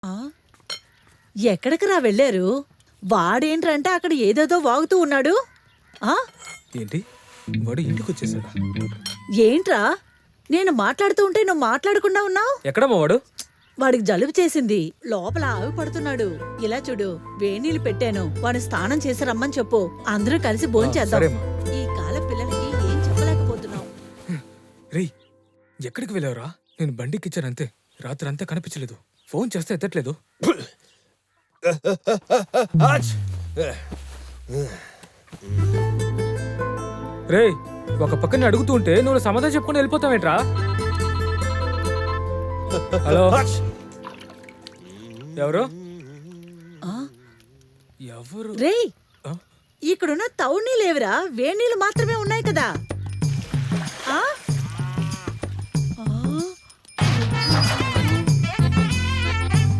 ఆ? ఎక్కడికి రా వెళ్ళారు? వాడేంట్రంటే అక్కడ ఏదేదో వాగుతూ ఉన్నాడు. ఆ ఏంటి వాడు ఇంటికి వచ్చేసాడా? ఏంట్రా నేను మాట్లాడుతూ ఉంటే నువ్వు మాట్లాడకుండా ఉన్నావు? ఎక్కడమ్మా వాడు? వాడికి జలుబు చేసింది, లోపల ఆవి పడుతున్నాడు. ఇలా చూడు, వేణీళ్ళు పెట్టాను, వాడిని స్నానం చేసి రమ్మని చెప్పు. అందరూ కలిసి భోంచేద్దాం. సరేమ్మా. ఈ కాల పిల్లలకి ఏం చెప్పలేకపోతున్నావు. రేయ్, ఎక్కడికి వెళ్ళావురా? నేను బండికిచ్చానంతే, రాత్రి అంతా కనిపించలేదు. ఫోన్ చేస్తే ఎత్తట్లేదు. రేయ్, ఒక పక్కన అడుగుతూ ఉంటే నువ్వు సమాధానం చెప్పుకొని వెళ్ళిపోతావేంట్రా? హలో, ఎవరు? ఆ? ఎవరు? రేయ్, ఆ? ఇక్కడున్న తౌడు నీళ్ళేవిరా? వేణీళ్ళు మాత్రమే ఉన్నాయి కదా. ఆ